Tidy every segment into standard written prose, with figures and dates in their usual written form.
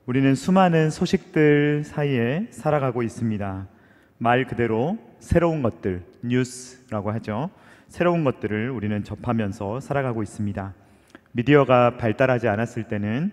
우리는 수많은 소식들 사이에 살아가고 있습니다. 말 그대로 새로운 것들, 뉴스라고 하죠. 새로운 것들을 우리는 접하면서 살아가고 있습니다. 미디어가 발달하지 않았을 때는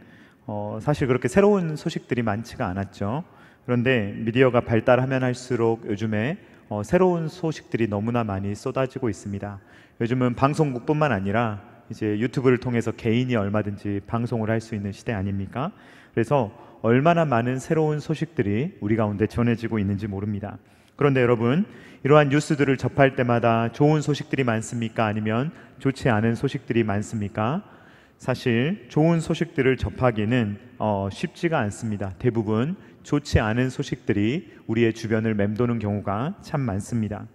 사실 그렇게 새로운 소식들이 많지가 않았죠. 그런데 미디어가 발달하면 할수록 요즘에 새로운 소식들이 너무나 많이 쏟아지고 있습니다. 요즘은 방송국뿐만 아니라 이제 유튜브를 통해서 개인이 얼마든지 방송을 할 수 있는 시대 아닙니까? 그래서 얼마나 많은 새로운 소식들이 우리 가운데 전해지고 있는지 모릅니다. 그런데 여러분, 이러한 뉴스들을 접할 때마다 좋은 소식들이 많습니까? 아니면 좋지 않은 소식들이 많습니까? 사실 좋은 소식들을 접하기는 쉽지가 않습니다. 대부분 좋지 않은 소식들이 우리의 주변을 맴도는 경우가 참 많습니다.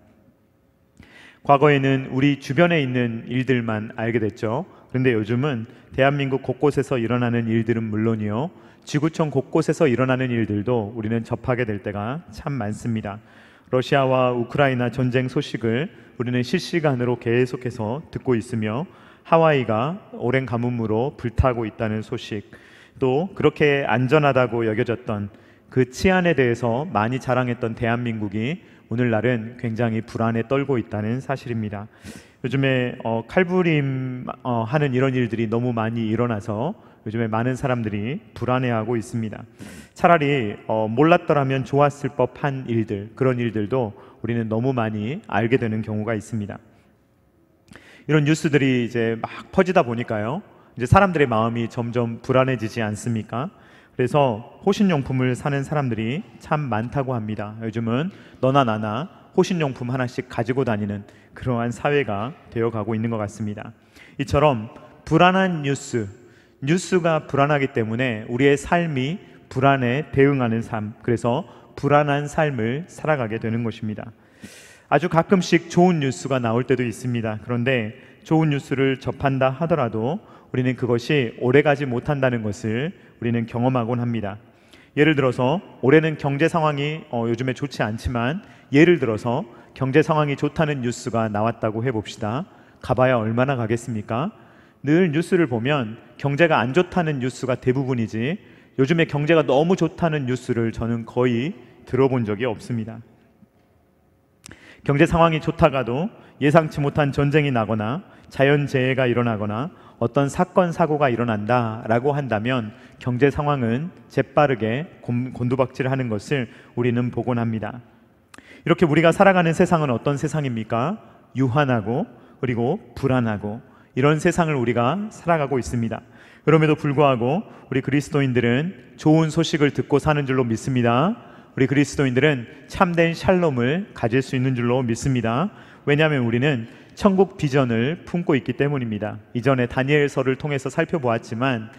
과거에는 우리 주변에 있는 일들만 알게 됐죠. 그런데 요즘은 대한민국 곳곳에서 일어나는 일들은 물론이요, 지구촌 곳곳에서 일어나는 일들도 우리는 접하게 될 때가 참 많습니다. 러시아와 우크라이나 전쟁 소식을 우리는 실시간으로 계속해서 듣고 있으며, 하와이가 오랜 가뭄으로 불타고 있다는 소식, 또 그렇게 안전하다고 여겨졌던 그 치안에 대해서 많이 자랑했던 대한민국이 오늘날은 굉장히 불안에 떨고 있다는 사실입니다. 요즘에 칼부림 하는 이런 일들이 너무 많이 일어나서 요즘에 많은 사람들이 불안해하고 있습니다. 차라리 몰랐더라면 좋았을 법한 일들, 그런 일들도 우리는 너무 많이 알게 되는 경우가 있습니다. 이런 뉴스들이 이제 막 퍼지다 보니까요, 이제 사람들의 마음이 점점 불안해지지 않습니까? 그래서 호신용품을 사는 사람들이 참 많다고 합니다. 요즘은 너나 나나 호신용품 하나씩 가지고 다니는 그러한 사회가 되어가고 있는 것 같습니다. 이처럼 불안한 뉴스가 불안하기 때문에 우리의 삶이 불안에 대응하는 삶, 그래서 불안한 삶을 살아가게 되는 것입니다. 아주 가끔씩 좋은 뉴스가 나올 때도 있습니다. 그런데 좋은 뉴스를 접한다 하더라도 우리는 그것이 오래가지 못한다는 것을 우리는 경험하곤 합니다. 예를 들어서 올해는 경제 상황이 요즘에 좋지 않지만, 예를 들어서 경제 상황이 좋다는 뉴스가 나왔다고 해봅시다. 가봐야 얼마나 가겠습니까? 늘 뉴스를 보면 경제가 안 좋다는 뉴스가 대부분이지, 요즘에 경제가 너무 좋다는 뉴스를 저는 거의 들어본 적이 없습니다. 경제 상황이 좋다가도 예상치 못한 전쟁이 나거나 자연재해가 일어나거나 어떤 사건 사고가 일어난다라고 한다면 경제 상황은 재빠르게 곤두박질하는 것을 우리는 보곤 합니다. 이렇게 우리가 살아가는 세상은 어떤 세상입니까? 유한하고 그리고 불안하고 이런 세상을 우리가 살아가고 있습니다. 그럼에도 불구하고 우리 그리스도인들은 좋은 소식을 듣고 사는 줄로 믿습니다. 우리 그리스도인들은 참된 샬롬을 가질 수 있는 줄로 믿습니다. 왜냐하면 우리는 천국 비전을 품고 있기 때문입니다. 이전에 다니엘서를 통해서 살펴보았지만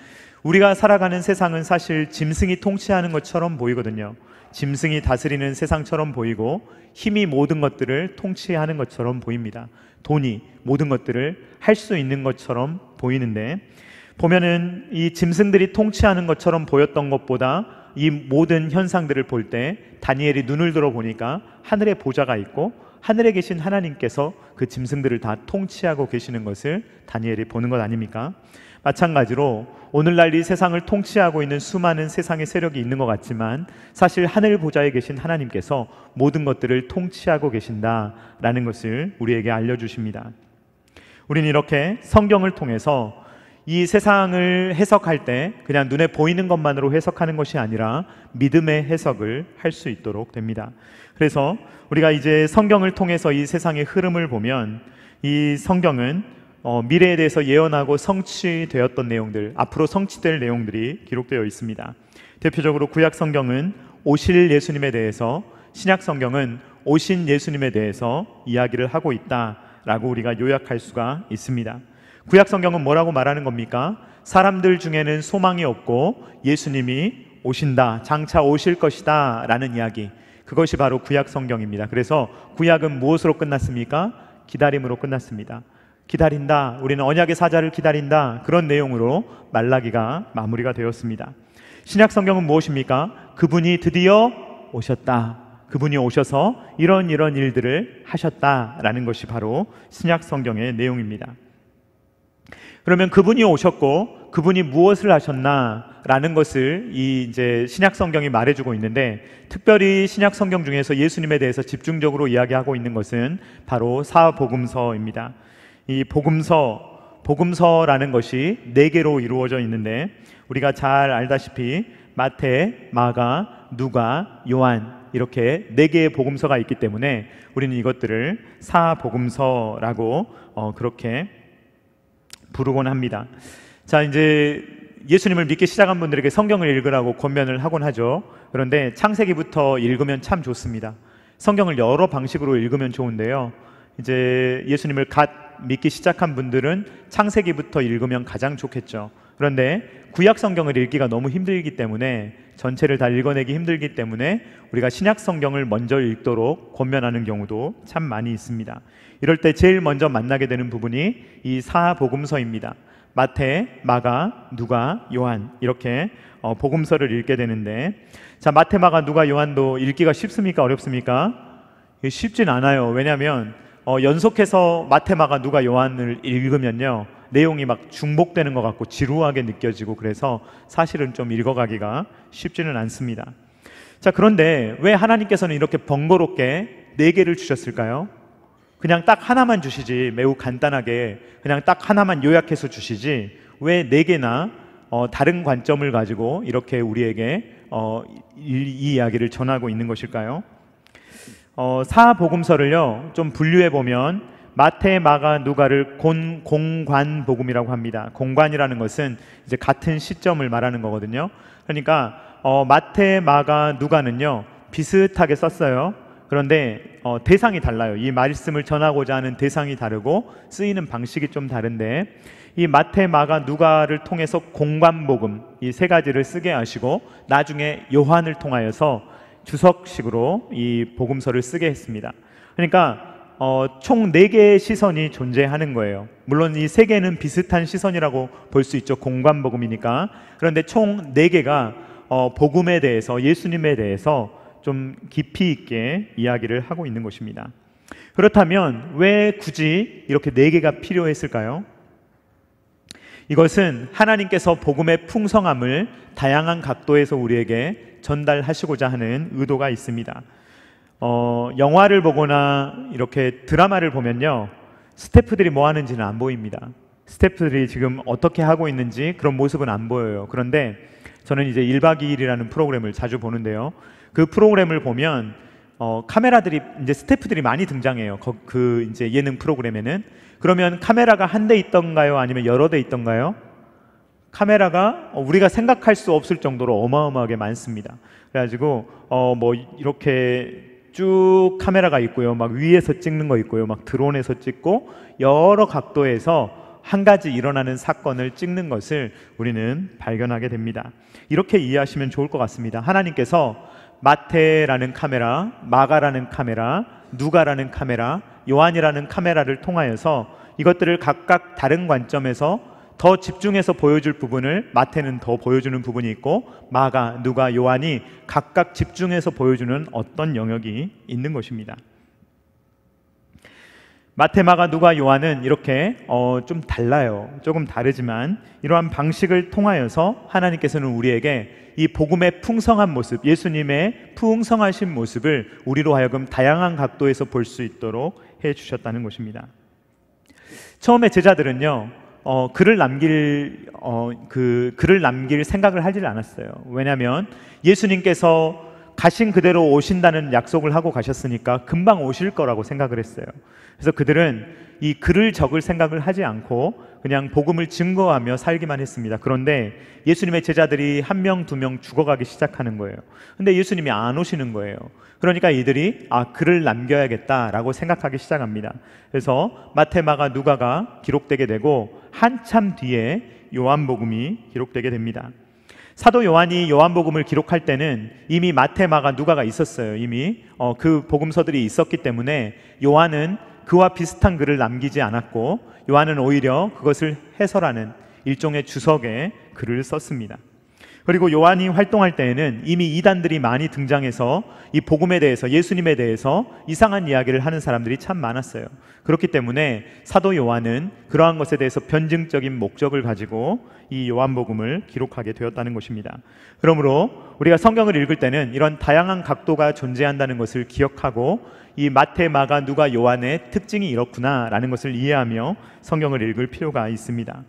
우리가 살아가는 세상은 사실 짐승이 통치하는 것처럼 보이거든요. 짐승이 다스리는 세상처럼 보이고 힘이 모든 것들을 통치하는 것처럼 보입니다. 돈이 모든 것들을 할 수 있는 것처럼 보이는데, 보면은 이 짐승들이 통치하는 것처럼 보였던 것보다 이 모든 현상들을 볼 때 다니엘이 눈을 들어 보니까 하늘에 보좌가 있고 하늘에 계신 하나님께서 그 짐승들을 다 통치하고 계시는 것을 다니엘이 보는 것 아닙니까? 마찬가지로 오늘날 이 세상을 통치하고 있는 수많은 세상의 세력이 있는 것 같지만 사실 하늘 보좌에 계신 하나님께서 모든 것들을 통치하고 계신다라는 것을 우리에게 알려주십니다. 우리는 이렇게 성경을 통해서 이 세상을 해석할 때 그냥 눈에 보이는 것만으로 해석하는 것이 아니라 믿음의 해석을 할 수 있도록 됩니다. 그래서 우리가 이제 성경을 통해서 이 세상의 흐름을 보면 이 성경은 미래에 대해서 예언하고 성취되었던 내용들, 앞으로 성취될 내용들이 기록되어 있습니다. 대표적으로 구약 성경은 오실 예수님에 대해서, 신약 성경은 오신 예수님에 대해서 이야기를 하고 있다라고 우리가 요약할 수가 있습니다. 구약 성경은 뭐라고 말하는 겁니까? 사람들 중에는 소망이 없고 예수님이 오신다, 장차 오실 것이다 라는 이야기, 그것이 바로 구약 성경입니다. 그래서 구약은 무엇으로 끝났습니까? 기다림으로 끝났습니다. 기다린다, 우리는 언약의 사자를 기다린다, 그런 내용으로 말라기가 마무리가 되었습니다. 신약 성경은 무엇입니까? 그분이 드디어 오셨다, 그분이 오셔서 이런 일들을 하셨다라는 것이 바로 신약 성경의 내용입니다. 그러면 그분이 오셨고 그분이 무엇을 하셨나? 있다라는 것을 이 이제 신약 성경이 말해주고 있는데, 특별히 신약 성경 중에서 예수님에 대해서 집중적으로 이야기하고 있는 것은 바로 사복음서입니다. 이 복음서라는 것이 4개로 이루어져 있는데, 우리가 잘 알다시피 마태, 마가, 누가, 요한, 이렇게 4개의 복음서가 있기 때문에 우리는 이것들을 사복음서라고 그렇게 부르곤 합니다. 자, 이제 예수님을 믿기 시작한 분들에게 성경을 읽으라고 권면을 하곤 하죠. 그런데 창세기부터 읽으면 참 좋습니다. 성경을 여러 방식으로 읽으면 좋은데요, 이제 예수님을 갓 믿기 시작한 분들은 창세기부터 읽으면 가장 좋겠죠. 그런데 구약 성경을 읽기가 너무 힘들기 때문에, 전체를 다 읽어내기 힘들기 때문에 우리가 신약 성경을 먼저 읽도록 권면하는 경우도 참 많이 있습니다. 이럴 때 제일 먼저 만나게 되는 부분이 이 사복음서입니다. 마태, 마가, 누가, 요한, 이렇게 복음서를 읽게 되는데, 자, 마태, 마가, 누가, 요한도 읽기가 쉽습니까? 어렵습니까? 쉽진 않아요. 왜냐하면 연속해서 마태, 마가, 누가, 요한을 읽으면요, 내용이 막 중복되는 것 같고 지루하게 느껴지고, 그래서 사실은 좀 읽어가기가 쉽지는 않습니다. 자, 그런데 왜 하나님께서는 이렇게 번거롭게 4개를 주셨을까요? 그냥 딱 하나만 주시지, 매우 간단하게 그냥 딱 하나만 요약해서 주시지, 왜 4개나 다른 관점을 가지고 이렇게 우리에게 이 이야기를 전하고 있는 것일까요? 사복음서를요 좀 분류해 보면 마태, 마가, 누가를 공관복음이라고 합니다. 공관이라는 것은 이제 같은 시점을 말하는 거거든요. 그러니까 마태, 마가, 누가는요 비슷하게 썼어요. 그런데 대상이 달라요. 이 말씀을 전하고자 하는 대상이 다르고 쓰이는 방식이 좀 다른데, 이 마태, 마가, 누가를 통해서 공관복음, 이 3가지를 쓰게 하시고 나중에 요한을 통하여서 주석식으로 이 복음서를 쓰게 했습니다. 그러니까 총 4개의 시선이 존재하는 거예요. 물론 이 3개는 비슷한 시선이라고 볼 수 있죠. 공관복음이니까. 그런데 총 4개가 복음에 대해서, 예수님에 대해서 좀 깊이 있게 이야기를 하고 있는 것입니다. 그렇다면 왜 굳이 이렇게 4개가 필요했을까요? 이것은 하나님께서 복음의 풍성함을 다양한 각도에서 우리에게 전달하시고자 하는 의도가 있습니다. 영화를 보거나 이렇게 드라마를 보면요, 스태프들이 뭐 하는지는 안 보입니다. 스태프들이 지금 어떻게 하고 있는지 그런 모습은 안 보여요. 그런데 저는 이제 1박 2일이라는 프로그램을 자주 보는데요, 그 프로그램을 보면 카메라들이, 이제 스태프들이 많이 등장해요. 그 이제 예능 프로그램에는. 그러면 카메라가 한 대 있던가요? 아니면 여러 대 있던가요? 카메라가 우리가 생각할 수 없을 정도로 어마어마하게 많습니다. 그래가지고 뭐 이렇게 쭉 카메라가 있고요, 막 위에서 찍는 거 있고요, 막 드론에서 찍고 여러 각도에서 한 가지 일어나는 사건을 찍는 것을 우리는 발견하게 됩니다. 이렇게 이해하시면 좋을 것 같습니다. 하나님께서 마태라는 카메라, 마가라는 카메라, 누가라는 카메라, 요한이라는 카메라를 통하여서 이것들을 각각 다른 관점에서 더 집중해서 보여줄 부분을 마태는 더 보여주는 부분이 있고, 마가, 누가, 요한이 각각 집중해서 보여주는 어떤 영역이 있는 것입니다. 마태, 마가, 누가, 요한은 이렇게 좀 달라요. 조금 다르지만 이러한 방식을 통하여서 하나님께서는 우리에게 이 복음의 풍성한 모습, 예수님의 풍성하신 모습을 우리로 하여금 다양한 각도에서 볼 수 있도록 해주셨다는 것입니다. 처음에 제자들은요 글을 남길 생각을 하지 않았어요. 왜냐하면 예수님께서 가신 그대로 오신다는 약속을 하고 가셨으니까 금방 오실 거라고 생각을 했어요. 그래서 그들은 이 글을 적을 생각을 하지 않고 그냥 복음을 증거하며 살기만 했습니다. 그런데 예수님의 제자들이 1명, 2명 죽어가기 시작하는 거예요. 근데 예수님이 안 오시는 거예요. 그러니까 이들이 글을 남겨야겠다라고 생각하기 시작합니다. 그래서 마태, 마가, 누가가 기록되게 되고 한참 뒤에 요한복음이 기록되게 됩니다. 사도 요한이 요한복음을 기록할 때는 이미 마태, 마가, 누가가 있었어요. 이미 그 복음서들이 있었기 때문에 요한은 그와 비슷한 글을 남기지 않았고, 요한은 오히려 그것을 해설하는 일종의 주석의 글을 썼습니다. 그리고 요한이 활동할 때에는 이미 이단들이 많이 등장해서 이 복음에 대해서, 예수님에 대해서 이상한 이야기를 하는 사람들이 참 많았어요. 그렇기 때문에 사도 요한은 그러한 것에 대해서 변증적인 목적을 가지고 이 요한복음을 기록하게 되었다는 것입니다. 그러므로 우리가 성경을 읽을 때는 이런 다양한 각도가 존재한다는 것을 기억하고 이 마태, 마가, 누가, 요한의 특징이 이렇구나라는 것을 이해하며 성경을 읽을 필요가 있습니다.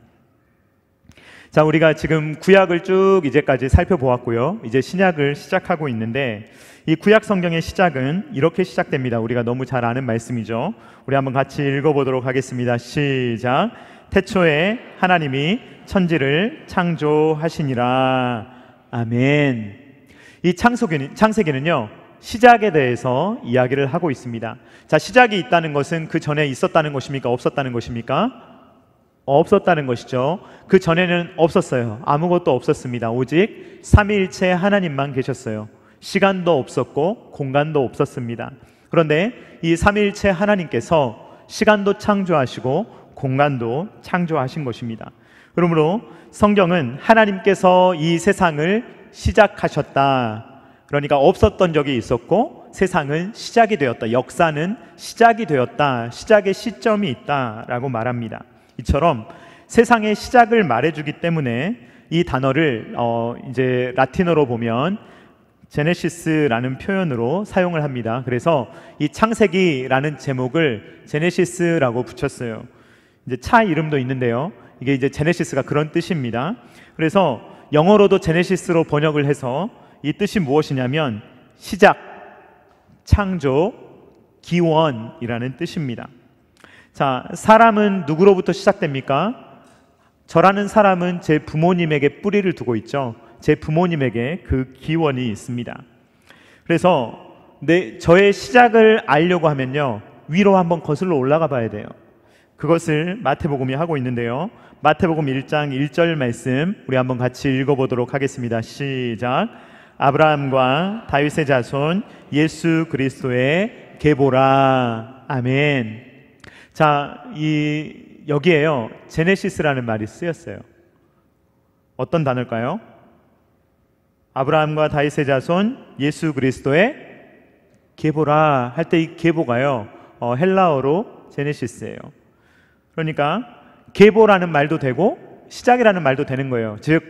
자, 우리가 지금 구약을 쭉 이제까지 살펴보았고요. 이제 신약을 시작하고 있는데 이 구약 성경의 시작은 이렇게 시작됩니다. 우리가 너무 잘 아는 말씀이죠. 우리 한번 같이 읽어보도록 하겠습니다. 시작. 태초에 하나님이 천지를 창조하시니라. 아멘. 이 창세기는요, 시작에 대해서 이야기를 하고 있습니다. 자, 시작이 있다는 것은 그 전에 있었다는 것입니까? 없었다는 것입니까? 없었다는 것이죠. 그 전에는 없었어요. 아무것도 없었습니다. 오직 삼위일체 하나님만 계셨어요. 시간도 없었고 공간도 없었습니다. 그런데 이 삼위일체 하나님께서 시간도 창조하시고 공간도 창조하신 것입니다. 그러므로 성경은 하나님께서 이 세상을 시작하셨다. 그러니까 없었던 적이 있었고 세상은 시작이 되었다. 역사는 시작이 되었다. 시작의 시점이 있다라고 말합니다. 이처럼 세상의 시작을 말해주기 때문에 이 단어를 이제 라틴어로 보면 제네시스라는 표현으로 사용을 합니다. 그래서 이 창세기라는 제목을 제네시스라고 붙였어요. 이제 차 이름도 있는데요. 이게 이제 제네시스가 그런 뜻입니다. 그래서 영어로도 제네시스로 번역을 해서 이 뜻이 무엇이냐면 시작, 창조, 기원이라는 뜻입니다. 자, 사람은 누구로부터 시작됩니까? 저라는 사람은 제 부모님에게 뿌리를 두고 있죠. 제 부모님에게 그 기원이 있습니다. 그래서 저의 시작을 알려고 하면요, 위로 한번 거슬러 올라가 봐야 돼요. 그것을 마태복음이 하고 있는데요. 마태복음 1장 1절 말씀 우리 한번 같이 읽어보도록 하겠습니다. 시작. 아브라함과 다윗의 자손 예수 그리스도의 계보라. 아멘. 자, 여기에요, 제네시스라는 말이 쓰였어요. 어떤 단어일까요? 아브라함과 다윗의 자손 예수 그리스도의 계보라 할 때 이 계보가요, 헬라어로 제네시스예요. 그러니까 계보라는 말도 되고 시작이라는 말도 되는 거예요. 즉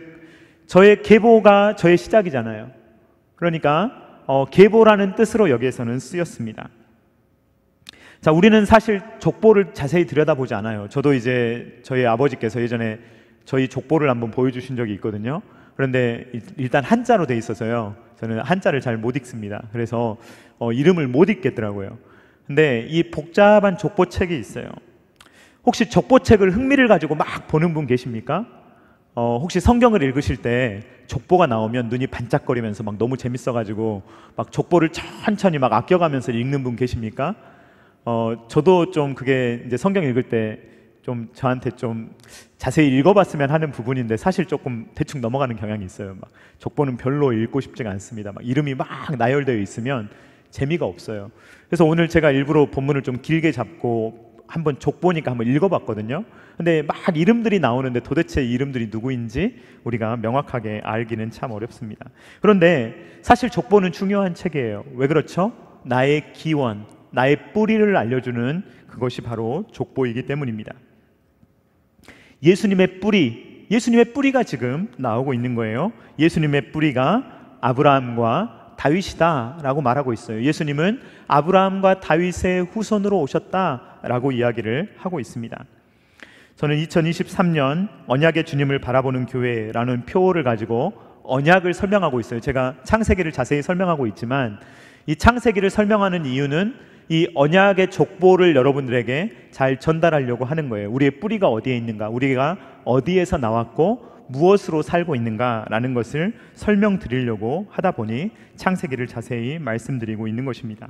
저의 계보가 저의 시작이잖아요. 그러니까 계보라는 뜻으로 여기에서는 쓰였습니다. 자, 우리는 사실 족보를 자세히 들여다보지 않아요. 저도 이제 저희 아버지께서 예전에 저희 족보를 한번 보여주신 적이 있거든요. 그런데 일단 한자로 돼 있어서요, 저는 한자를 잘 못 읽습니다. 그래서 이름을 못 읽겠더라고요. 근데 이 복잡한 족보책이 있어요. 혹시 족보책을 흥미를 가지고 막 보는 분 계십니까? 혹시 성경을 읽으실 때 족보가 나오면 눈이 반짝거리면서 막 너무 재밌어가지고 막 족보를 천천히 막 아껴가면서 읽는 분 계십니까? 저도 좀 그게 이제 성경 읽을 때 좀 저한테 좀 자세히 읽어봤으면 하는 부분인데 사실 조금 대충 넘어가는 경향이 있어요. 막 족보는 별로 읽고 싶지가 않습니다. 막 이름이 막 나열되어 있으면 재미가 없어요. 그래서 오늘 제가 일부러 본문을 좀 길게 잡고 한번 족보니까 한번 읽어봤거든요. 근데 막 이름들이 나오는데 도대체 이름들이 누구인지 우리가 명확하게 알기는 참 어렵습니다. 그런데 사실 족보는 중요한 책이에요. 왜 그렇죠? 나의 기원, 나의 뿌리를 알려주는 그것이 바로 족보이기 때문입니다. 예수님의 뿌리가 지금 나오고 있는 거예요. 예수님의 뿌리가 아브라함과 다윗이다라고 말하고 있어요. 예수님은 아브라함과 다윗의 후손으로 오셨다라고 이야기를 하고 있습니다. 저는 2023년 언약의 주님을 바라보는 교회라는 표어를 가지고 언약을 설명하고 있어요. 제가 창세기를 자세히 설명하고 있지만 이 창세기를 설명하는 이유는 이 언약의 족보를 여러분들에게 잘 전달하려고 하는 거예요. 우리의 뿌리가 어디에 있는가, 우리가 어디에서 나왔고 무엇으로 살고 있는가라는 것을 설명드리려고 하다 보니 창세기를 자세히 말씀드리고 있는 것입니다.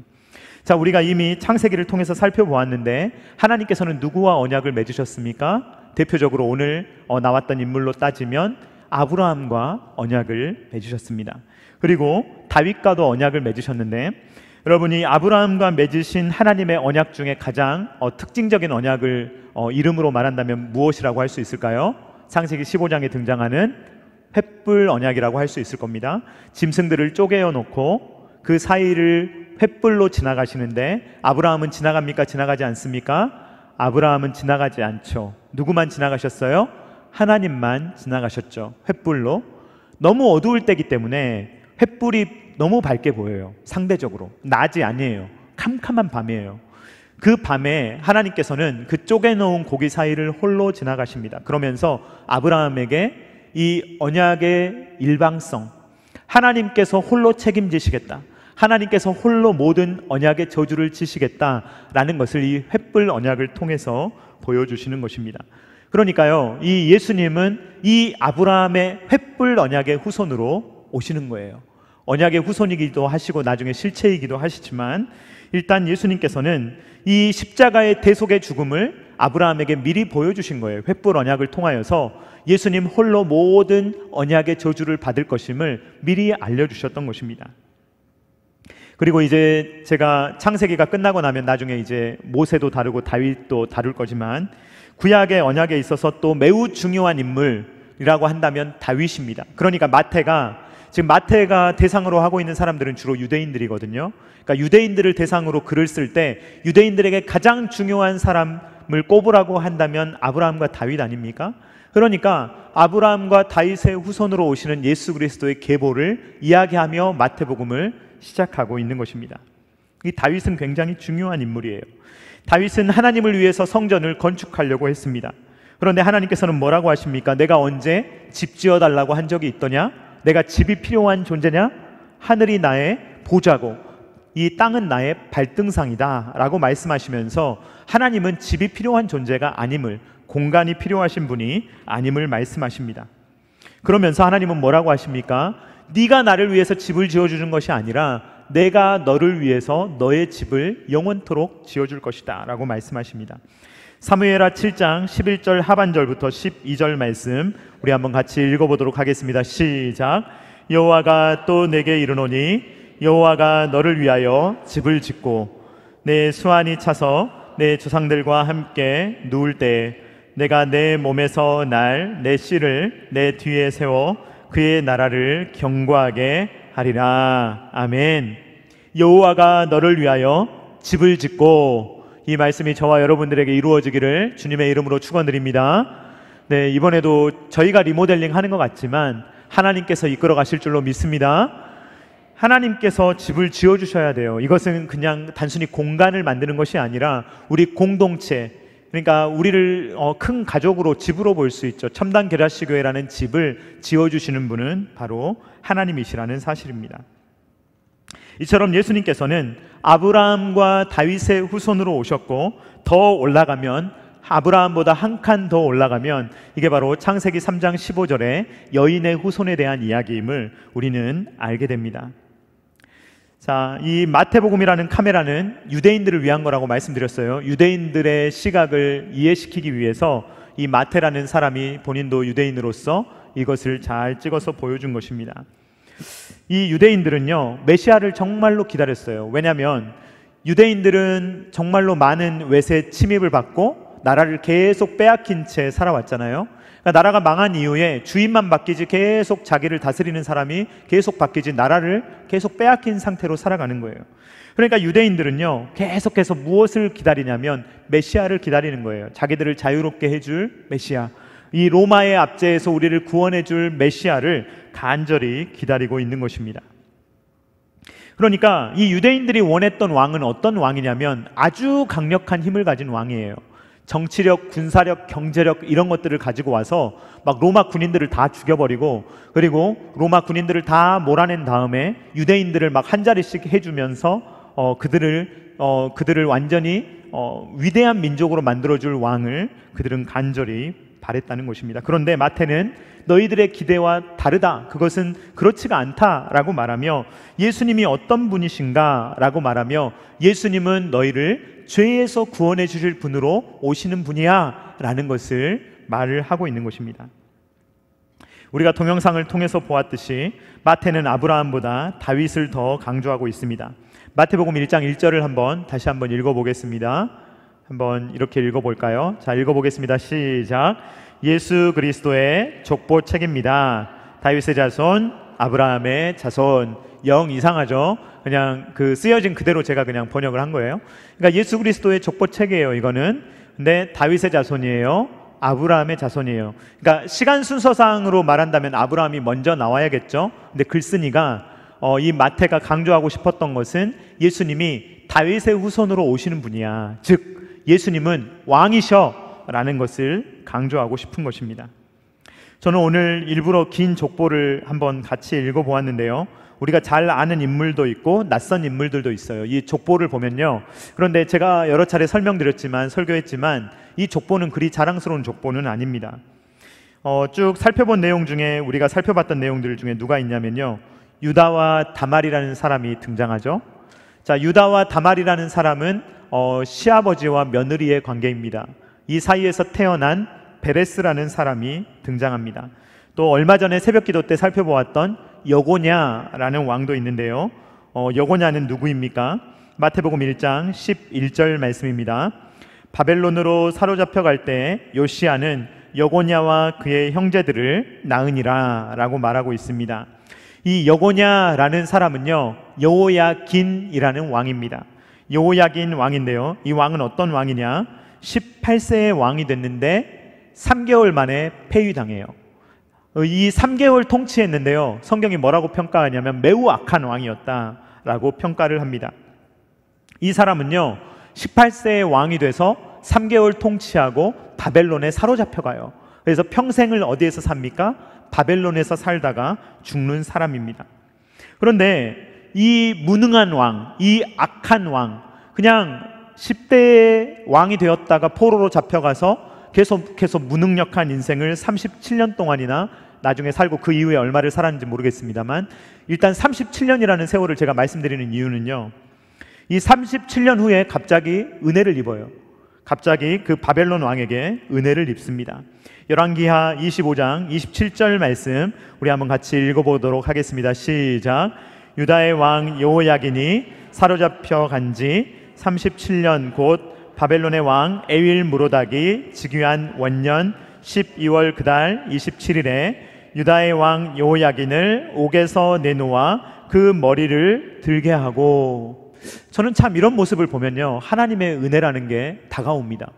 자, 우리가 이미 창세기를 통해서 살펴보았는데 하나님께서는 누구와 언약을 맺으셨습니까? 대표적으로 오늘 나왔던 인물로 따지면 아브라함과 언약을 맺으셨습니다. 그리고 다윗과도 언약을 맺으셨는데 여러분이 아브라함과 맺으신 하나님의 언약 중에 가장 특징적인 언약을 이름으로 말한다면 무엇이라고 할 수 있을까요? 창세기 15장에 등장하는 횃불 언약이라고 할 수 있을 겁니다. 짐승들을 쪼개어 놓고 그 사이를 횃불로 지나가시는데 아브라함은 지나갑니까? 지나가지 않습니까? 아브라함은 지나가지 않죠. 누구만 지나가셨어요? 하나님만 지나가셨죠. 횃불로. 너무 어두울 때이기 때문에 횃불이 너무 밝게 보여요. 상대적으로 낮이 아니에요. 캄캄한 밤이에요. 그 밤에 하나님께서는 그 쪼개놓은 고기 사이를 홀로 지나가십니다. 그러면서 아브라함에게 이 언약의 일방성, 하나님께서 홀로 책임지시겠다, 하나님께서 홀로 모든 언약의 저주를 지시겠다라는 것을 이 횃불 언약을 통해서 보여주시는 것입니다. 그러니까요, 이 예수님은 이 아브라함의 횃불 언약의 후손으로 오시는 거예요. 언약의 후손이기도 하시고 나중에 실체이기도 하시지만, 일단 예수님께서는 이 십자가의 대속의 죽음을 아브라함에게 미리 보여주신 거예요. 횃불 언약을 통하여서 예수님 홀로 모든 언약의 저주를 받을 것임을 미리 알려주셨던 것입니다. 그리고 이제 제가 창세기가 끝나고 나면 나중에 이제 모세도 다루고 다윗도 다룰 거지만, 구약의 언약에 있어서 또 매우 중요한 인물이라고 한다면 다윗입니다. 그러니까 마태가 대상으로 하고 있는 사람들은 주로 유대인들이거든요. 그러니까 유대인들을 대상으로 글을 쓸 때 유대인들에게 가장 중요한 사람을 꼽으라고 한다면 아브라함과 다윗 아닙니까? 그러니까 아브라함과 다윗의 후손으로 오시는 예수 그리스도의 계보를 이야기하며 마태복음을 시작하고 있는 것입니다. 이 다윗은 굉장히 중요한 인물이에요. 다윗은 하나님을 위해서 성전을 건축하려고 했습니다. 그런데 하나님께서는 뭐라고 하십니까? 내가 언제 집 지어달라고 한 적이 있더냐? 내가 집이 필요한 존재냐? 하늘이 나의 보좌고 이 땅은 나의 발등상이다 라고 말씀하시면서 하나님은 집이 필요한 존재가 아님을, 공간이 필요하신 분이 아님을 말씀하십니다. 그러면서 하나님은 뭐라고 하십니까? 네가 나를 위해서 집을 지어주는 것이 아니라 내가 너를 위해서 너의 집을 영원토록 지어줄 것이다 라고 말씀하십니다. 사무엘하 7장 11절 하반절부터 12절 말씀 우리 한번 같이 읽어보도록 하겠습니다. 시작. 여호와가 또 내게 이르노니 여호와가 너를 위하여 집을 짓고 내 수완이 차서 내 조상들과 함께 누울 때에 내가 내 몸에서 날 내 씨를 내 뒤에 세워 그의 나라를 경고하게 하리라. 아멘. 여호와가 너를 위하여 집을 짓고, 이 말씀이 저와 여러분들에게 이루어지기를 주님의 이름으로 축원드립니다. 네, 이번에도 저희가 리모델링 하는 것 같지만 하나님께서 이끌어 가실 줄로 믿습니다. 하나님께서 집을 지어주셔야 돼요. 이것은 그냥 단순히 공간을 만드는 것이 아니라 우리 공동체, 그러니까 우리를 큰 가족으로, 집으로 볼 수 있죠. 첨단 게라시 교회라는 집을 지어주시는 분은 바로 하나님이시라는 사실입니다. 이처럼 예수님께서는 아브라함과 다윗의 후손으로 오셨고, 더 올라가면 아브라함보다 한 칸 더 올라가면 이게 바로 창세기 3장 15절의 여인의 후손에 대한 이야기임을 우리는 알게 됩니다. 자, 이 마태복음이라는 카메라는 유대인들을 위한 거라고 말씀드렸어요. 유대인들의 시각을 이해시키기 위해서 이 마태라는 사람이 본인도 유대인으로서 이것을 잘 찍어서 보여준 것입니다. 이 유대인들은요, 메시아를 정말로 기다렸어요. 왜냐하면 유대인들은 정말로 많은 외세 침입을 받고 나라를 계속 빼앗긴 채 살아왔잖아요. 그러니까 나라가 망한 이후에 주인만 바뀌지 계속 자기를 다스리는 사람이 계속 바뀌지 나라를 계속 빼앗긴 상태로 살아가는 거예요. 그러니까 유대인들은요, 계속해서 무엇을 기다리냐면 메시아를 기다리는 거예요. 자기들을 자유롭게 해줄 메시아, 이 로마의 압제에서 우리를 구원해줄 메시아를 간절히 기다리고 있는 것입니다. 그러니까 이 유대인들이 원했던 왕은 어떤 왕이냐면 아주 강력한 힘을 가진 왕이에요. 정치력, 군사력, 경제력 이런 것들을 가지고 와서 막 로마 군인들을 다 죽여버리고, 그리고 로마 군인들을 다 몰아낸 다음에 유대인들을 막 한 자리씩 해주면서 그들을 완전히 위대한 민족으로 만들어줄 왕을 그들은 간절히 바랬다는 것입니다. 그런데 마태는 너희들의 기대와 다르다, 그것은 그렇지가 않다라고 말하며 예수님이 어떤 분이신가 라고 말하며 예수님은 너희를 죄에서 구원해 주실 분으로 오시는 분이야 라는 것을 말을 하고 있는 것입니다. 우리가 동영상을 통해서 보았듯이 마태는 아브라함보다 다윗을 더 강조하고 있습니다. 마태복음 1장 1절을 다시 한번 읽어보겠습니다. 한번 이렇게 읽어볼까요? 자, 읽어보겠습니다. 시작. 예수 그리스도의 족보 책입니다. 다윗의 자손, 아브라함의 자손. 영 이상하죠? 그냥 그 쓰여진 그대로 제가 그냥 번역을 한 거예요. 그러니까 예수 그리스도의 족보 책이에요, 이거는. 근데 다윗의 자손이에요. 아브라함의 자손이에요. 그러니까 시간 순서상으로 말한다면 아브라함이 먼저 나와야겠죠. 근데 글쓴이가 이 마태가 강조하고 싶었던 것은 예수님이 다윗의 후손으로 오시는 분이야. 즉 예수님은 왕이셔 라는 것을 강조하고 싶은 것입니다. 저는 오늘 일부러 긴 족보를 한번 같이 읽어보았는데요. 우리가 잘 아는 인물도 있고 낯선 인물들도 있어요. 이 족보를 보면요. 그런데 제가 여러 차례 설명드렸지만, 설교했지만 이 족보는 그리 자랑스러운 족보는 아닙니다. 쭉 살펴본 내용 중에, 우리가 살펴봤던 내용들 중에 누가 있냐면요, 유다와 다말이라는 사람이 등장하죠. 자, 유다와 다말이라는 사람은 시아버지와 며느리의 관계입니다. 이 사이에서 태어난 베레스라는 사람이 등장합니다. 또 얼마 전에 새벽기도 때 살펴보았던 여고냐라는 왕도 있는데요. 여고냐는 누구입니까? 마태복음 1장 11절 말씀입니다. 바벨론으로 사로잡혀 갈 때 요시야는 여고냐와 그의 형제들을 낳으니라 라고 말하고 있습니다. 이 여고냐라는 사람은요, 여호야긴이라는 왕입니다. 여호야긴 왕인데요, 이 왕은 어떤 왕이냐? 18세의 왕이 됐는데 3개월 만에 폐위당해요. 이 3개월 통치했는데요, 성경이 뭐라고 평가하냐면 매우 악한 왕이었다라고 평가를 합니다. 이 사람은요 18세의 왕이 돼서 3개월 통치하고 바벨론에 사로잡혀가요. 그래서 평생을 어디에서 삽니까? 바벨론에서 살다가 죽는 사람입니다. 그런데 이 무능한 왕, 이 악한 왕, 그냥 10대의 왕이 되었다가 포로로 잡혀가서 계속해서 무능력한 인생을 37년 동안이나 나중에 살고, 그 이후에 얼마를 살았는지 모르겠습니다만 일단 37년이라는 세월을 제가 말씀드리는 이유는요, 이 37년 후에 갑자기 은혜를 입어요. 갑자기 그 바벨론 왕에게 은혜를 입습니다. 열왕기하 25장 27절 말씀 우리 한번 같이 읽어보도록 하겠습니다. 시작. 유다의 왕 여호야긴이 사로잡혀 간지 37년 곧 바벨론의 왕 에윌 무로닥이 즉위한 원년 12월 그달 27일에 유다의 왕 여호야긴을 옥에서 내놓아 그 머리를 들게 하고. 저는 참 이런 모습을 보면요, 하나님의 은혜라는 게 다가옵니다.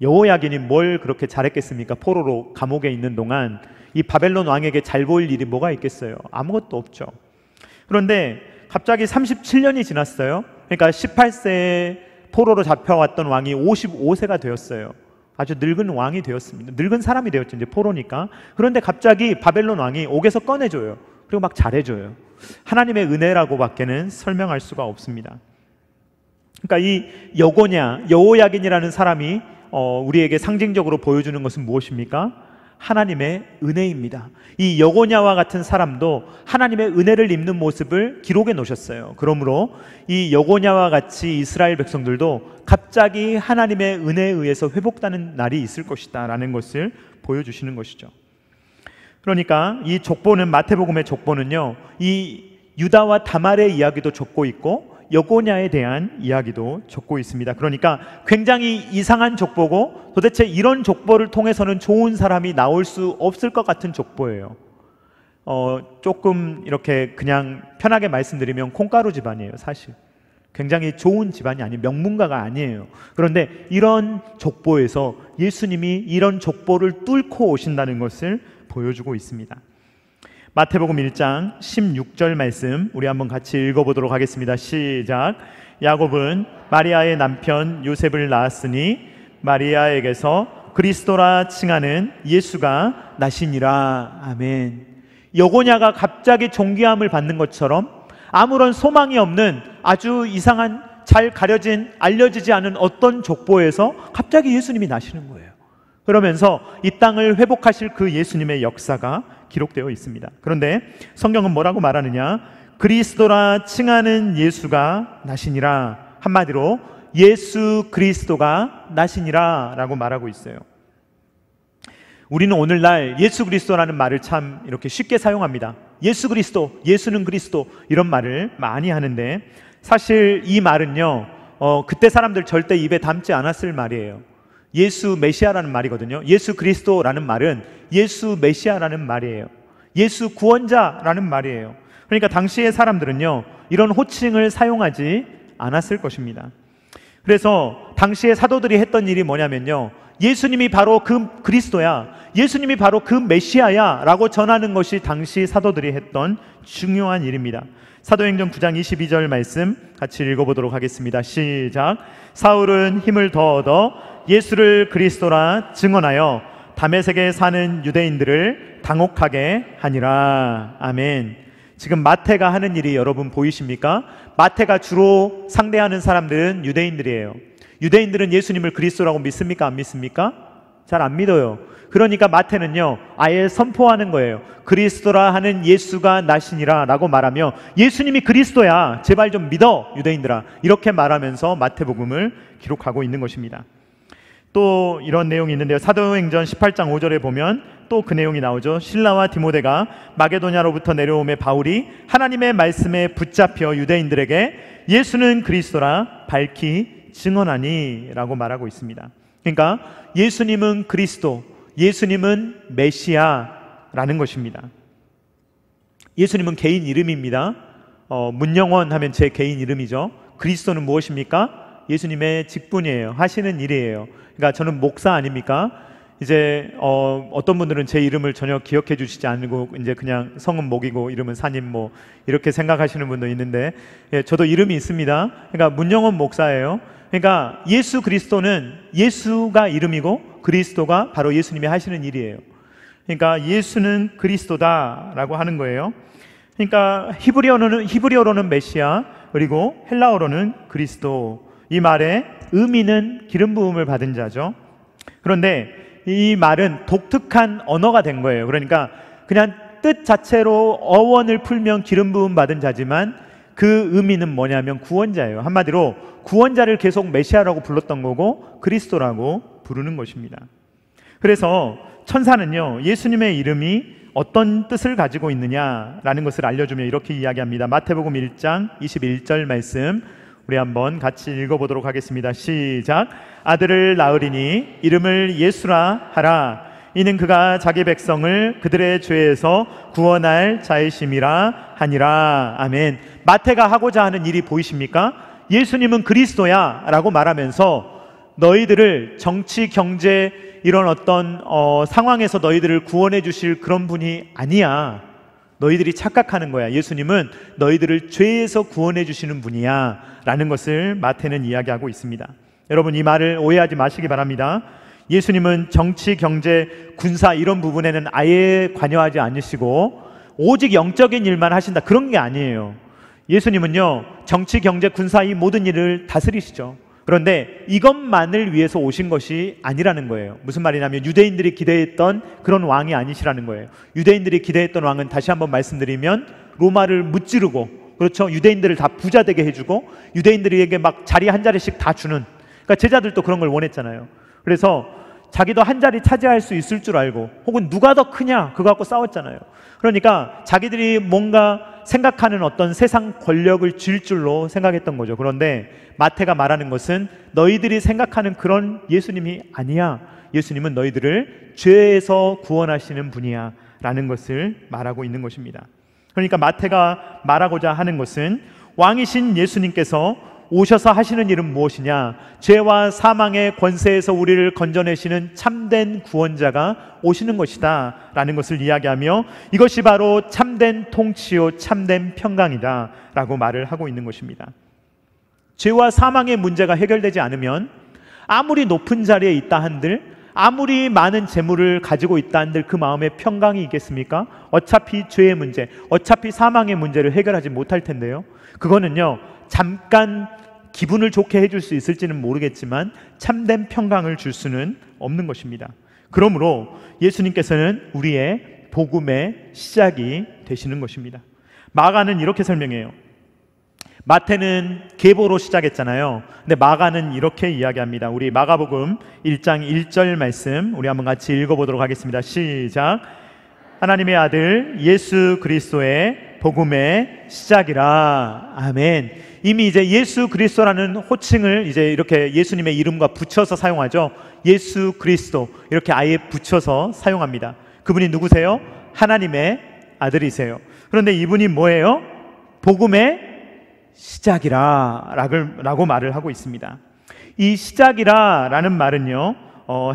여호야긴이 뭘 그렇게 잘했겠습니까? 포로로 감옥에 있는 동안 이 바벨론 왕에게 잘 보일 일이 뭐가 있겠어요? 아무것도 없죠. 그런데 갑자기 37년이 지났어요. 그러니까 18세에 포로로 잡혀왔던 왕이 55세가 되었어요. 아주 늙은 왕이 되었습니다. 늙은 사람이 되었죠, 이제 포로니까. 그런데 갑자기 바벨론 왕이 옥에서 꺼내줘요. 그리고 막 잘해줘요. 하나님의 은혜라고 밖에는 설명할 수가 없습니다. 그러니까 이 여호야긴이라는 사람이 우리에게 상징적으로 보여주는 것은 무엇입니까? 하나님의 은혜입니다. 이 여고냐와 같은 사람도 하나님의 은혜를 입는 모습을 기록해 놓으셨어요. 그러므로 이 여고냐와 같이 이스라엘 백성들도 갑자기 하나님의 은혜에 의해서 회복되는 날이 있을 것이다 라는 것을 보여주시는 것이죠. 그러니까 이 족보는, 마태복음의 족보는요, 이 유다와 다말의 이야기도 적고 있고 여고냐에 대한 이야기도 적고 있습니다. 그러니까 굉장히 이상한 족보고, 도대체 이런 족보를 통해서는 좋은 사람이 나올 수 없을 것 같은 족보예요. 조금 이렇게 그냥 편하게 말씀드리면 콩가루 집안이에요. 사실 굉장히 좋은 집안이 아니에요. 명문가가 아니에요. 그런데 이런 족보에서 예수님이 이런 족보를 뚫고 오신다는 것을 보여주고 있습니다. 마태복음 1장 16절 말씀 우리 한번 같이 읽어보도록 하겠습니다. 시작. 야곱은 마리아의 남편 요셉을 낳았으니 마리아에게서 그리스도라 칭하는 예수가 나시니라. 아멘. 여고냐가 갑자기 존귀함을 받는 것처럼 아무런 소망이 없는 아주 이상한, 잘 가려진, 알려지지 않은 어떤 족보에서 갑자기 예수님이 나시는 거예요. 그러면서 이 땅을 회복하실 그 예수님의 역사가 기록되어 있습니다. 그런데 성경은 뭐라고 말하느냐? 그리스도라 칭하는 예수가 나시니라. 한마디로 예수 그리스도가 나시니라 라고 말하고 있어요. 우리는 오늘날 예수 그리스도라는 말을 참 이렇게 쉽게 사용합니다. 예수 그리스도, 예수는 그리스도, 이런 말을 많이 하는데 사실 이 말은요, 그때 사람들 절대 입에 담지 않았을 말이에요. 예수 메시아라는 말이거든요. 예수 그리스도라는 말은 예수 메시아라는 말이에요. 예수 구원자라는 말이에요. 그러니까 당시의 사람들은요, 이런 호칭을 사용하지 않았을 것입니다. 그래서 당시의 사도들이 했던 일이 뭐냐면요, 예수님이 바로 그 그리스도야, 예수님이 바로 그 메시아야 라고 전하는 것이 당시 사도들이 했던 중요한 일입니다. 사도행전 9장 22절 말씀 같이 읽어보도록 하겠습니다. 시작. 사울은 힘을 더 얻어 예수를 그리스도라 증언하여 다메섹에 사는 유대인들을 당혹하게 하니라. 아멘. 지금 마태가 하는 일이 여러분 보이십니까? 마태가 주로 상대하는 사람들은 유대인들이에요. 유대인들은 예수님을 그리스도라고 믿습니까? 안 믿습니까? 잘 안 믿어요. 그러니까 마태는요, 아예 선포하는 거예요. 그리스도라 하는 예수가 나시니라 라고 말하며, 예수님이 그리스도야, 제발 좀 믿어 유대인들아, 이렇게 말하면서 마태복음을 기록하고 있는 것입니다. 또 이런 내용이 있는데요, 사도행전 18장 5절에 보면 또 그 내용이 나오죠. 실라와 디모데가 마게도냐로부터 내려오매 바울이 하나님의 말씀에 붙잡혀 유대인들에게 예수는 그리스도라 밝히 증언하니 라고 말하고 있습니다. 그러니까 예수님은 그리스도, 예수님은 메시아라는 것입니다. 예수님은 개인 이름입니다. 문영원 하면 제 개인 이름이죠. 그리스도는 무엇입니까? 예수님의 직분이에요. 하시는 일이에요. 그러니까 저는 목사 아닙니까? 이제 어떤 분들은 제 이름을 전혀 기억해 주시지 않고 이제 그냥 성은 목이고 이름은 사님 뭐 이렇게 생각하시는 분도 있는데, 예, 저도 이름이 있습니다. 그러니까 문영원 목사예요. 그러니까 예수 그리스도는 예수가 이름이고 그리스도가 바로 예수님이 하시는 일이에요. 그러니까 예수는 그리스도다라고 하는 거예요. 그러니까 히브리어로는 메시아, 그리고 헬라어로는 그리스도. 이 말의 의미는 기름 부음을 받은 자죠. 그런데 이 말은 독특한 언어가 된 거예요. 그러니까 그냥 뜻 자체로 어원을 풀면 기름 부음 받은 자지만 그 의미는 뭐냐면 구원자예요. 한마디로 구원자를 계속 메시아라고 불렀던 거고 그리스도라고 부르는 것입니다. 그래서 천사는요, 예수님의 이름이 어떤 뜻을 가지고 있느냐라는 것을 알려주며 이렇게 이야기합니다. 마태복음 1장 21절 말씀 우리 한번 같이 읽어보도록 하겠습니다. 시작. 아들을 낳으리니 이름을 예수라 하라. 이는 그가 자기 백성을 그들의 죄에서 구원할 자이심이라 하니라. 아멘. 마태가 하고자 하는 일이 보이십니까? 예수님은 그리스도야 라고 말하면서 너희들을 정치, 경제 이런 어떤 상황에서 너희들을 구원해 주실 그런 분이 아니야. 너희들이 착각하는 거야. 예수님은 너희들을 죄에서 구원해 주시는 분이야 라는 것을 마태는 이야기하고 있습니다. 여러분, 이 말을 오해하지 마시기 바랍니다. 예수님은 정치, 경제, 군사 이런 부분에는 아예 관여하지 않으시고 오직 영적인 일만 하신다, 그런 게 아니에요. 예수님은요, 정치, 경제, 군사 이 모든 일을 다스리시죠. 그런데 이것만을 위해서 오신 것이 아니라는 거예요. 무슨 말이냐면 유대인들이 기대했던 그런 왕이 아니시라는 거예요. 유대인들이 기대했던 왕은 다시 한번 말씀드리면 로마를 무찌르고, 그렇죠, 유대인들을 다 부자 되게 해주고 유대인들에게 막 자리 한 자리씩 다 주는, 그러니까 제자들도 그런 걸 원했잖아요. 그래서 자기도 한 자리 차지할 수 있을 줄 알고, 혹은 누가 더 크냐 그거 갖고 싸웠잖아요. 그러니까 자기들이 뭔가 생각하는 어떤 세상 권력을 쥘 줄로 생각했던 거죠. 그런데 마태가 말하는 것은 너희들이 생각하는 그런 예수님이 아니야. 예수님은 너희들을 죄에서 구원하시는 분이야 라는 것을 말하고 있는 것입니다. 그러니까 마태가 말하고자 하는 것은 왕이신 예수님께서 오셔서 하시는 일은 무엇이냐? 죄와 사망의 권세에서 우리를 건져내시는 참된 구원자가 오시는 것이다 라는 것을 이야기하며, 이것이 바로 참된 통치요 참된 평강이다 라고 말을 하고 있는 것입니다. 죄와 사망의 문제가 해결되지 않으면 아무리 높은 자리에 있다 한들, 아무리 많은 재물을 가지고 있다 한들 그 마음에 평강이 있겠습니까? 어차피 죄의 문제, 어차피 사망의 문제를 해결하지 못할 텐데요. 그거는요, 잠깐 기분을 좋게 해줄 수 있을지는 모르겠지만 참된 평강을 줄 수는 없는 것입니다. 그러므로 예수님께서는 우리의 복음의 시작이 되시는 것입니다. 마가는 이렇게 설명해요. 마태는 계보로 시작했잖아요. 근데 마가는 이렇게 이야기합니다. 우리 마가복음 1장 1절 말씀 우리 한번 같이 읽어보도록 하겠습니다. 시작. 하나님의 아들 예수 그리스도의 복음의 시작이라. 아멘. 이미 이제 예수 그리스도라는 호칭을 이제 이렇게 예수님의 이름과 붙여서 사용하죠. 예수 그리스도 이렇게 아예 붙여서 사용합니다. 그분이 누구세요? 하나님의 아들이세요. 그런데 이분이 뭐예요? 복음의 시작이라 라고 말을 하고 있습니다. 이 시작이라 라는 말은요,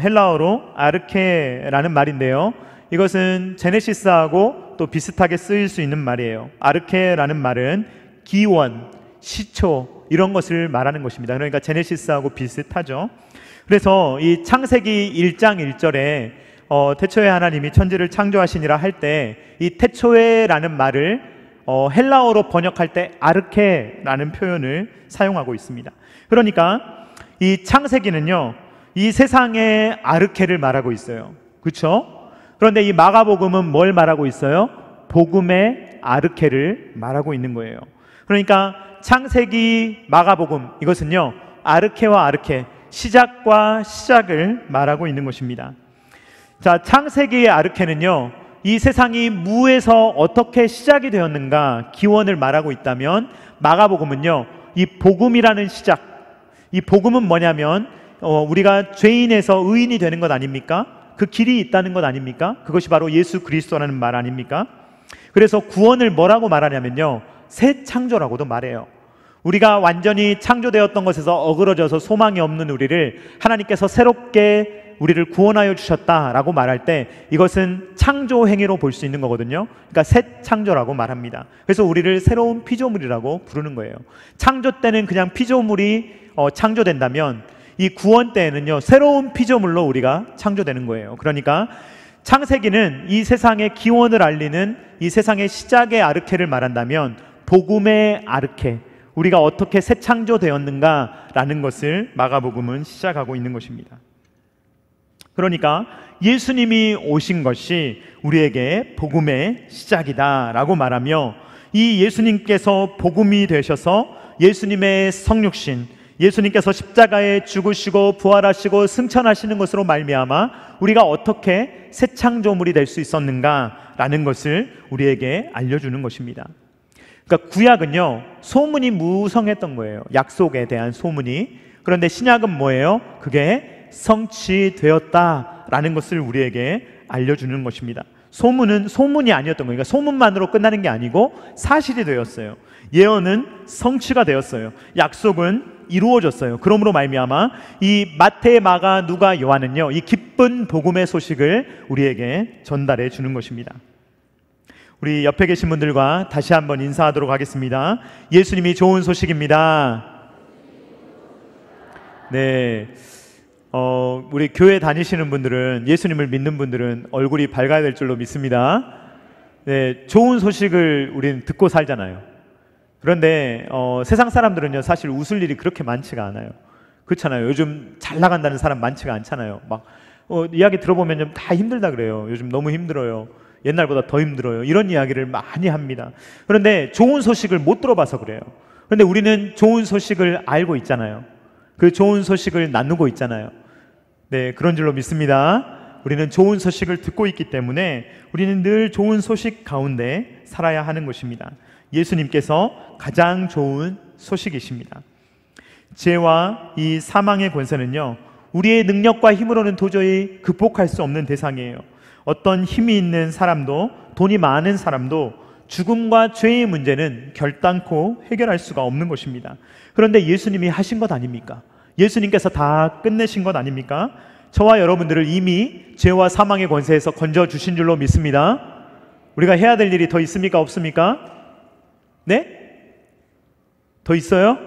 헬라어로 아르케라는 말인데요, 이것은 제네시스하고 또 비슷하게 쓰일 수 있는 말이에요. 아르케라는 말은 기원, 시초 이런 것을 말하는 것입니다. 그러니까 제네시스하고 비슷하죠. 그래서 이 창세기 1장 1절에 태초에 하나님이 천지를 창조하시니라 할 때 이 태초에라는 말을 헬라어로 번역할 때 아르케라는 표현을 사용하고 있습니다. 그러니까 이 창세기는요, 이 세상의 아르케를 말하고 있어요. 그렇죠? 그런데 이 마가복음은 뭘 말하고 있어요? 복음의 아르케를 말하고 있는 거예요. 그러니까 창세기, 마가복음 이것은요, 아르케와 아르케, 시작과 시작을 말하고 있는 것입니다. 자, 창세기의 아르케는요, 이 세상이 무에서 어떻게 시작이 되었는가 기원을 말하고 있다면, 마가복음은요, 이 복음이라는 시작, 이 복음은 뭐냐면 우리가 죄인에서 의인이 되는 것 아닙니까? 그 길이 있다는 것 아닙니까? 그것이 바로 예수 그리스도라는 말 아닙니까? 그래서 구원을 뭐라고 말하냐면요, 새 창조라고도 말해요. 우리가 완전히 창조되었던 것에서 어그러져서 소망이 없는 우리를 하나님께서 새롭게 우리를 구원하여 주셨다라고 말할 때 이것은 창조 행위로 볼 수 있는 거거든요. 그러니까 새 창조라고 말합니다. 그래서 우리를 새로운 피조물이라고 부르는 거예요. 창조 때는 그냥 피조물이 창조된다면 이 구원 때에는요, 새로운 피조물로 우리가 창조되는 거예요. 그러니까 창세기는 이 세상의 기원을 알리는 이 세상의 시작의 아르케를 말한다면, 복음의 아르케, 우리가 어떻게 새 창조되었는가라는 것을 마가복음은 시작하고 있는 것입니다. 그러니까 예수님이 오신 것이 우리에게 복음의 시작이다라고 말하며, 이 예수님께서 복음이 되셔서 예수님의 성육신, 예수님께서 십자가에 죽으시고 부활하시고 승천하시는 것으로 말미암아 우리가 어떻게 새 창조물이 될 수 있었는가라는 것을 우리에게 알려주는 것입니다. 그러니까 구약은요, 소문이 무성했던 거예요. 약속에 대한 소문이. 그런데 신약은 뭐예요? 그게 성취되었다라는 것을 우리에게 알려주는 것입니다. 소문은 소문이 아니었던 거예요. 그러니까 소문만으로 끝나는 게 아니고 사실이 되었어요. 예언은 성취가 되었어요. 약속은 이루어졌어요. 그러므로 말미암아 이 마태, 마가, 누가, 요한은요, 이 기쁜 복음의 소식을 우리에게 전달해 주는 것입니다. 우리 옆에 계신 분들과 다시 한번 인사하도록 하겠습니다. 예수님이 좋은 소식입니다. 네, 우리 교회 다니시는 분들은, 예수님을 믿는 분들은 얼굴이 밝아야 될 줄로 믿습니다. 네, 좋은 소식을 우리는 듣고 살잖아요. 그런데 세상 사람들은요, 사실 웃을 일이 그렇게 많지가 않아요. 그렇잖아요. 요즘 잘 나간다는 사람 많지가 않잖아요. 막 이야기 들어보면 다 힘들다 그래요. 요즘 너무 힘들어요. 옛날보다 더 힘들어요. 이런 이야기를 많이 합니다. 그런데 좋은 소식을 못 들어봐서 그래요. 그런데 우리는 좋은 소식을 알고 있잖아요. 그 좋은 소식을 나누고 있잖아요. 네, 그런 줄로 믿습니다. 우리는 좋은 소식을 듣고 있기 때문에 우리는 늘 좋은 소식 가운데 살아야 하는 것입니다. 예수님께서 가장 좋은 소식이십니다. 죄와 이 사망의 권세는요, 우리의 능력과 힘으로는 도저히 극복할 수 없는 대상이에요. 어떤 힘이 있는 사람도, 돈이 많은 사람도 죽음과 죄의 문제는 결단코 해결할 수가 없는 것입니다. 그런데 예수님이 하신 것 아닙니까? 예수님께서 다 끝내신 것 아닙니까? 저와 여러분들을 이미 죄와 사망의 권세에서 건져주신 줄로 믿습니다. 우리가 해야 될 일이 더 있습니까? 없습니까? 네? 더 있어요?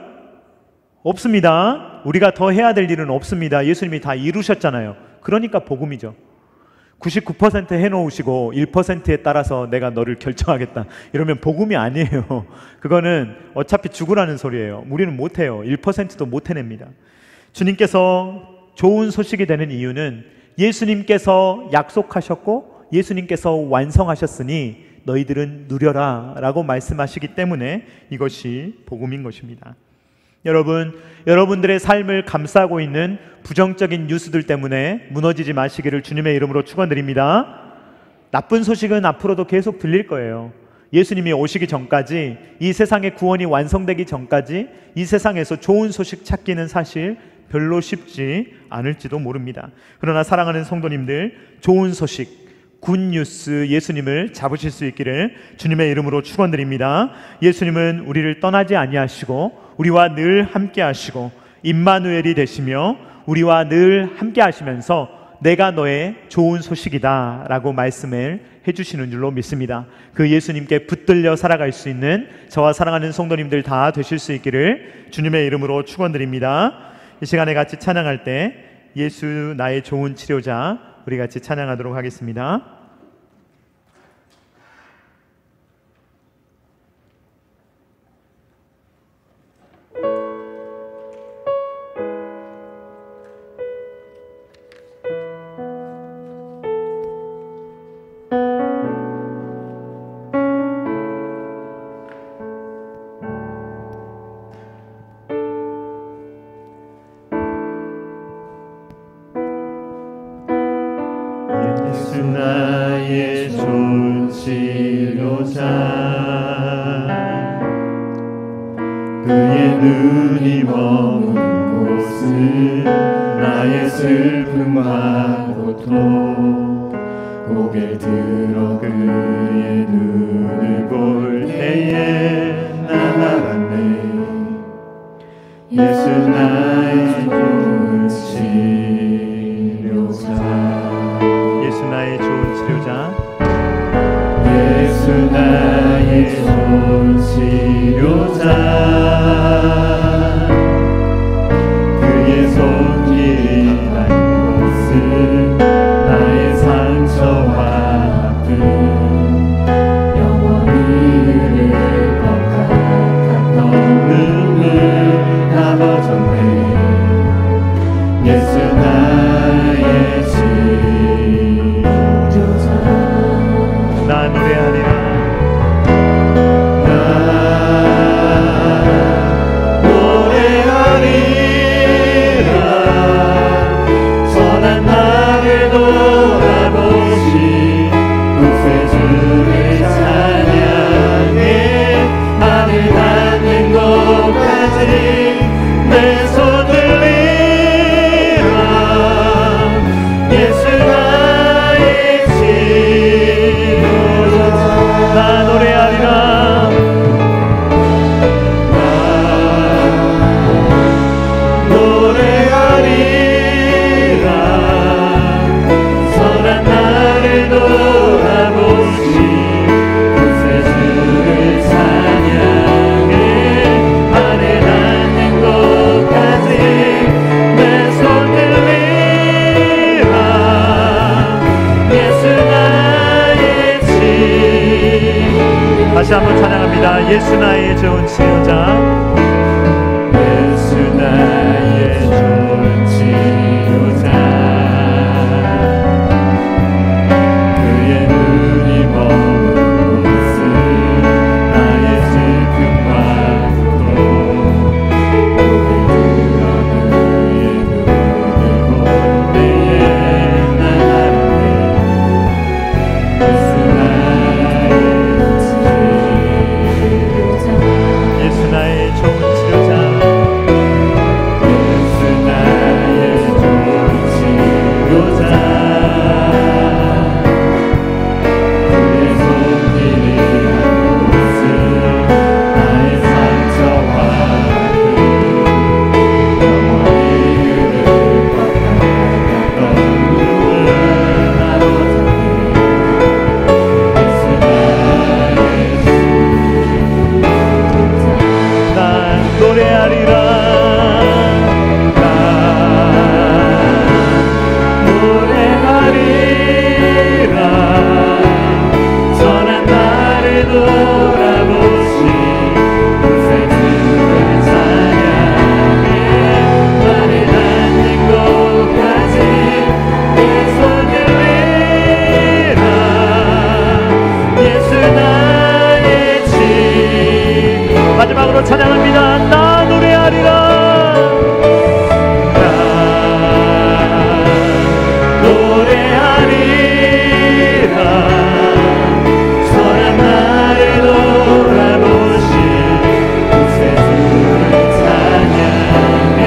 없습니다. 우리가 더 해야 될 일은 없습니다. 예수님이 다 이루셨잖아요. 그러니까 복음이죠. 99% 해놓으시고 1%에 따라서 내가 너를 결정하겠다, 이러면 복음이 아니에요. 그거는 어차피 죽으라는 소리예요. 우리는 못해요. 1%도 못 해냅니다. 주님께서 좋은 소식이 되는 이유는 예수님께서 약속하셨고 예수님께서 완성하셨으니 너희들은 누려라 라고 말씀하시기 때문에 이것이 복음인 것입니다. 여러분, 여러분들의 삶을 감싸고 있는 부정적인 뉴스들 때문에 무너지지 마시기를 주님의 이름으로 축원드립니다. 나쁜 소식은 앞으로도 계속 들릴 거예요. 예수님이 오시기 전까지, 이 세상의 구원이 완성되기 전까지 이 세상에서 좋은 소식 찾기는 사실 별로 쉽지 않을지도 모릅니다. 그러나 사랑하는 성도님들, 좋은 소식, 굿뉴스 예수님을 잡으실 수 있기를 주님의 이름으로 축원드립니다. 예수님은 우리를 떠나지 아니하시고 우리와 늘 함께 하시고 임마누엘이 되시며 우리와 늘 함께 하시면서 내가 너의 좋은 소식이다 라고 말씀을 해주시는 줄로 믿습니다. 그 예수님께 붙들려 살아갈 수 있는 저와 사랑하는 성도님들 다 되실 수 있기를 주님의 이름으로 축원드립니다. 이 시간에 같이 찬양할 때 예수 나의 좋은 치료자 우리 같이 찬양하도록 하겠습니다. 예수 나의 좋은 치료자 그의 눈이 머무는 곳은 나의 슬픔과 고통 고개 들어 그의 눈을 볼 때에 난 알았네 예수 나의 좋은 치료자 예수 나의 좋은 치료자 예수 나의 좋은 치료자 그의 손길이 간 곳은 나의 상처와 아픔 영원히 흐를 것 같았던 눈물 다 벗었네 예수 나의 나 노래하리라 선한 나를 돌아보시 구세주를 찬양해 하늘 닿는 곳까지 내 손 들리라 예수 나의 치료자 나 노래하리라 선한 나를 돌아보시 구세주를 찬양해 하늘 닿는 곳까지 내 손 들리라 예수 나의 치료자 다시 한번 찬양합니다. 예수 나의 좋은 치료자 예수 나의 좋은 치료자 그의 눈이 머문 곳은 나의 슬픔과 고통 고개 들어 그의 눈을 볼 때에 난 알았네 예수 나의 치료자 예수 나의 좋은 치료자 예수 나의 좋은 치료자 그의 손길이 한 곳은 나의 상처와 아픔 영원히 흐를 것 같았던 눈물 다 벗었네 예수 나의 치료자 난 노래하리라 선한 나를 돌아보시 구세주를 찬양해 하늘 닿는 곳까지 내 손 들리라 예수 나의 치료자 마지막으로 찬양합니다. 나 노래하리라 선한 나를 돌아보시 구세주를 찬양해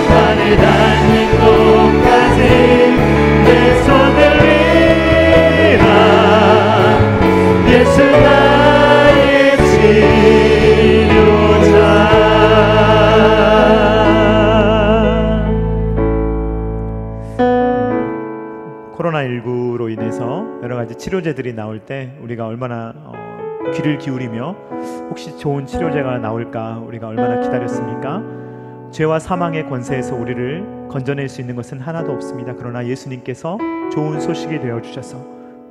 하늘 닿는 곳까지 내 손 들리라 여러 가지 치료제들이 나올 때 우리가 얼마나 귀를 기울이며 혹시 좋은 치료제가 나올까 우리가 얼마나 기다렸습니까? 죄와 사망의 권세에서 우리를 건져낼 수 있는 것은 하나도 없습니다. 그러나 예수님께서 좋은 소식이 되어 주셔서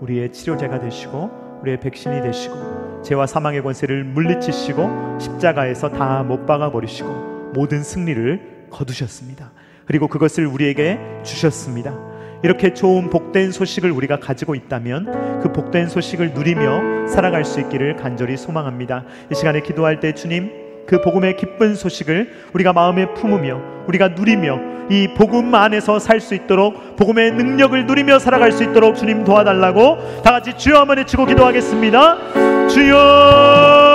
우리의 치료제가 되시고 우리의 백신이 되시고 죄와 사망의 권세를 물리치시고 십자가에서 다 못 박아 버리시고 모든 승리를 거두셨습니다. 그리고 그것을 우리에게 주셨습니다. 이렇게 좋은 복된 소식을 우리가 가지고 있다면 그 복된 소식을 누리며 살아갈 수 있기를 간절히 소망합니다. 이 시간에 기도할 때 주님, 그 복음의 기쁜 소식을 우리가 마음에 품으며 우리가 누리며 이 복음 안에서 살 수 있도록 복음의 능력을 누리며 살아갈 수 있도록 주님 도와달라고 다 같이 주여 한번 외치고 기도하겠습니다. 주여!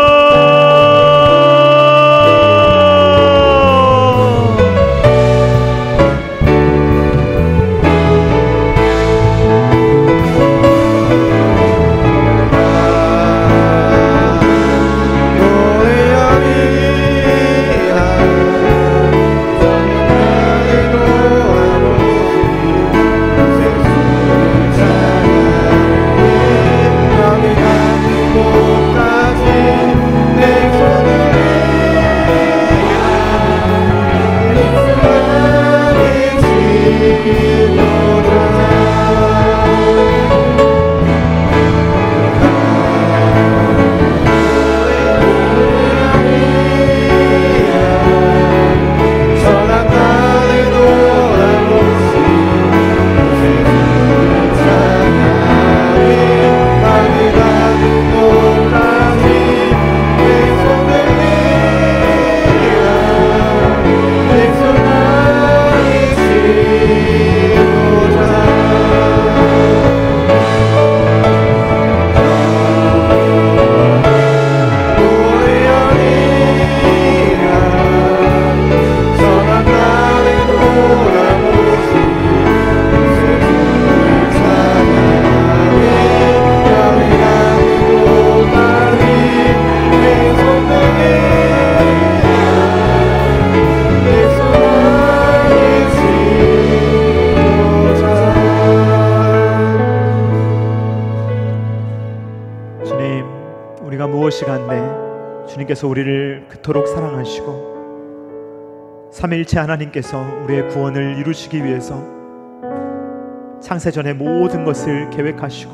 주님께서 우리를 그토록 사랑하시고 삼위일체 하나님께서 우리의 구원을 이루시기 위해서 창세전에 모든 것을 계획하시고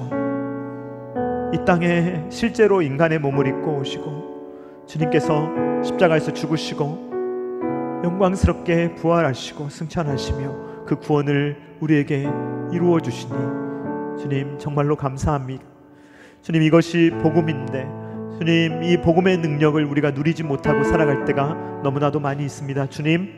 이 땅에 실제로 인간의 몸을 입고 오시고 주님께서 십자가에서 죽으시고 영광스럽게 부활하시고 승천하시며 그 구원을 우리에게 이루어 주시니 주님 정말로 감사합니다. 주님, 이것이 복음인데 주님, 이 복음의 능력을 우리가 누리지 못하고 살아갈 때가 너무나도 많이 있습니다. 주님,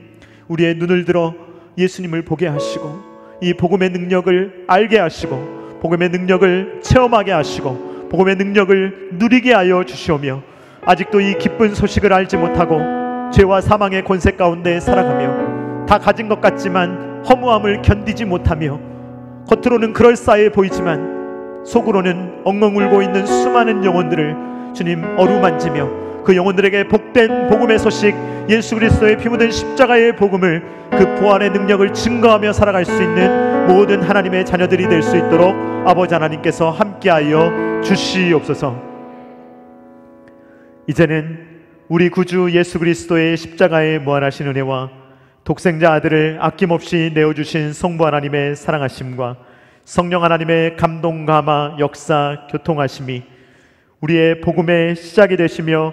우리의 눈을 들어 예수님을 보게 하시고 이 복음의 능력을 알게 하시고 복음의 능력을 체험하게 하시고 복음의 능력을 누리게 하여 주시오며 아직도 이 기쁜 소식을 알지 못하고 죄와 사망의 권세 가운데 살아가며 다 가진 것 같지만 허무함을 견디지 못하며 겉으로는 그럴싸해 보이지만 속으로는 엉엉 울고 있는 수많은 영혼들을 주님 어루만지며 그 영혼들에게 복된 복음의 소식, 예수 그리스도의 피 묻은 십자가의 복음을 그 부활의 능력을 증거하며 살아갈 수 있는 모든 하나님의 자녀들이 될 수 있도록 아버지 하나님께서 함께하여 주시옵소서. 이제는 우리 구주 예수 그리스도의 십자가의 무한하신 은혜와 독생자 아들을 아낌없이 내어주신 성부 하나님의 사랑하심과 성령 하나님의 감동, 감화, 역사, 교통하심이 우리의 복음의 시작이 되시며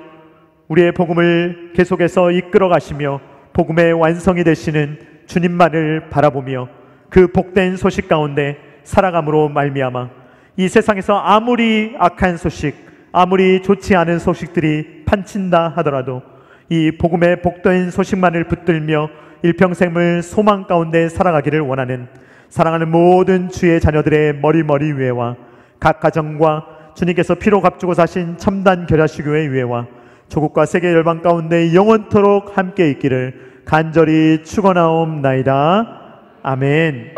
우리의 복음을 계속해서 이끌어 가시며 복음의 완성이 되시는 주님만을 바라보며 그 복된 소식 가운데 살아감으로 말미암아 이 세상에서 아무리 악한 소식, 아무리 좋지 않은 소식들이 판친다 하더라도 이 복음의 복된 소식만을 붙들며 일평생을 소망 가운데 살아가기를 원하는 사랑하는 모든 주의 자녀들의 머리 위에와 각 가정과 주님께서 피로 값주고 사신 첨단 결야식교회 위에와 조국과 세계 열방 가운데 영원토록 함께 있기를 간절히 축원하옵나이다. 아멘.